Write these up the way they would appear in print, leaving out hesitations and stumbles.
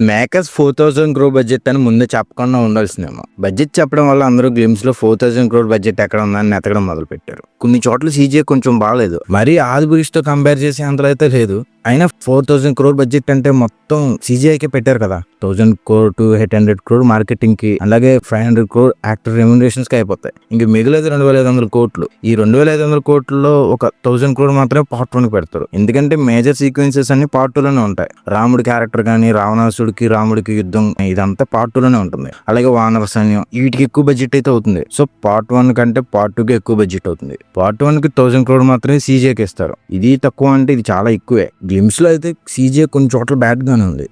Makers 4,000 crore budget అని ముందే చెప్పకుండా ఉండాల్సిందేమో. బడ్జెట్ చెప్పడం వల్ల అందరూ గ్లిమ్స్ లో 4,000 crore బడ్జెట్ ఎక్కడ ఉందని ఎతకడం మొదలు పెట్టారు. కొన్ని చోట్ల సీజీ కొంచెం బాగాలేదు, మరి ఆదిపురుష్ తో కంపేర్ చేసే అంతలో అయితే లేదు. అయినా 4,000 crore బడ్జెట్ అంటే మొత్తం సీజీఐకే పెట్టారు కదా. 1,000 crore to 800 crore మార్కెటింగ్ కి, అలాగే 500 crore యాక్టర్ రెమ్యునరేషన్స్ కి అయిపోతాయి. ఇంక మిగిలేదు 2,500 కోట్లు. ఈ 2,500 కోట్లలో ఒక 1,000 crore మాత్రమే పార్ట్ 1 కి పెడతారు. ఎందుకంటే మేజర్ సీక్వెన్సెస్ అన్ని పార్ట్ 2 లోనే ఉంటాయి. రాముడి క్యారెక్టర్ కానీ, రావణాసుడికి రాముడికి యుద్ధం, ఇదంతా పార్ట్ 2 లోనే ఉంటుంది. అలాగే వానర సైన్యం, వీటికి ఎక్కువ బడ్జెట్ అయితే అవుతుంది. సో పార్ట్ 1 కంటే పార్ట్ 2 కి ఎక్కువ బడ్జెట్ అవుతుంది. పార్ట్ 1 కి 1,000 crore మాత్రమే సీజీఐకి ఇస్తారు. ఇది తక్కువ అంటే ఇది చాలా ఎక్కువే. గ్లిమ్స్ లో అయితే సీజీ కొన్ని చోట్ల బ్యాడ్ గానే ఉంది.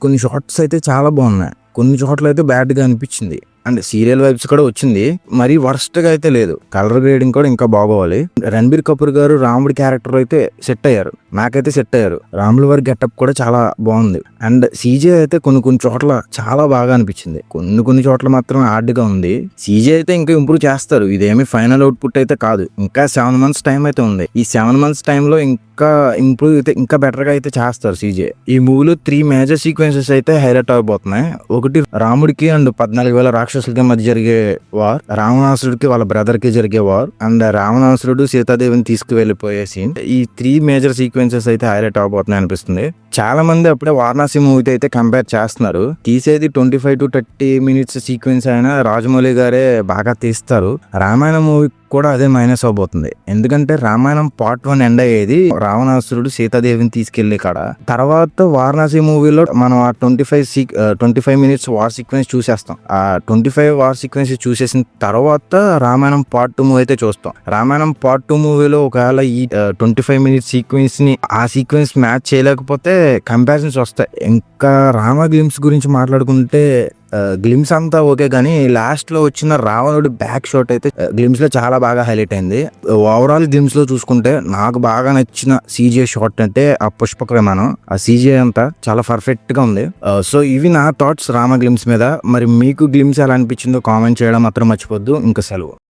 కొన్ని షార్ట్స్ అయితే చాలా బాగున్నాయి, కొన్ని చోట్ల అయితే బ్యాడ్ గా అనిపించింది. అండ్ సీరియల్ వైబ్స్ కూడా వచ్చింది, మరి వర్స్ట్ గా అయితే లేదు. కలర్ గ్రేడింగ్ కూడా ఇంకా బాగోవాలి. రణబీర్ కపూర్ గారు రాముడి క్యారెక్టర్ అయితే సెట్ అయ్యారు, నాకైతే సెట్ అయ్యారు. రాముల వారి గెటప్ కూడా చాలా బాగుంది. అండ్ సీజీ అయితే కొన్ని చోట్ల చాలా బాగా అనిపించింది, కొన్ని చోట్ల మాత్రం హార్డ్ గా ఉంది. సీజీ అయితే ఇంకా ఇంప్రూవ్ చేస్తారు. ఇదేమి ఫైనల్ అవుట్పుట్ అయితే కాదు, ఇంకా 7 months టైం అయితే ఉంది. ఈ 7 months టైంలో ఇంకా ఇంప్రూవ్ అయితే ఇంకా బెటర్ గా అయితే చేస్తారు సీజీ. ఈ మూవీలో 3 మేజర్ సీక్వెన్సెస్ అయితే హైలైట్ అవబోతున్నాయి. ఒకటి రాముడికి అండ్ 14,000 రాక్షసులకి మధ్య జరిగే వార్, రావణాసుడికి వాళ్ళ బ్రదర్ కి జరిగే వార్, అండ్ రావణాసురుడు సీతాదేవిని తీసుకువెళ్లిపోయే సీన్. ఈ 3 మేజర్ సీక్వెన్సెస్ అయితే హైలైట్ అవబోతున్నాయి అనిపిస్తుంది. చాలా మంది అప్పుడే వారణాసి మూవీతో అయితే కంపేర్ చేస్తున్నారు. తీసేది 25 to 30 minutes సీక్వెన్స్ అయినా రాజమౌళి గారే బాగా తీస్తారు. రామాయణం మూవీ కూడా అదే మైనస్ అవబోతుంది. ఎందుకంటే రామాయణం పార్ట్ 1 ఎండ్ అయ్యేది రావణాసురుడు సీతాదేవిని తీసుకెళ్లే కాడ. తర్వాత వారణాసి మూవీలో మనం ఆ 25 minutes వార్ సీక్వెన్స్ చూసేస్తాం. ఆ 25 వార్ సీక్వెన్స్ చూసేసిన తర్వాత రామాయణం పార్ట్ 2 మూవీ అయితే చూస్తాం. రామాయణం పార్ట్ 2 మూవీలో ఒకవేళ ఈ 25 minutes సీక్వెన్స్ ని ఆ సీక్వెన్స్ మ్యాచ్ చేయలేకపోతే కంపారిజన్స్ వస్తాయి. ఇంకా రామ గ్లిమ్స్ గురించి మాట్లాడుకుంటే గ్లిమ్స్ అంతా ఓకే, కానీ లాస్ట్ లో వచ్చిన రావణుడి బ్యాక్ షాట్ అయితే గ్లిమ్స్ లో చాలా బాగా హైలైట్ అయింది. ఓవరాల్ గ్లిమ్స్ లో చూసుకుంటే నాకు బాగా నచ్చిన సీజీ షాట్ అంటే ఆ పుష్పక విమానం. ఆ సీజీ అంతా చాలా పర్ఫెక్ట్ గా ఉంది. సో ఇవి నా థాట్స్ రామ గ్లిమ్స్ మీద. మరి మీకు గ్లిమ్స్ ఎలా అనిపించిందో కామెంట్ చేయడం మాత్రం మర్చిపోద్దు. ఇంకా సెలవు.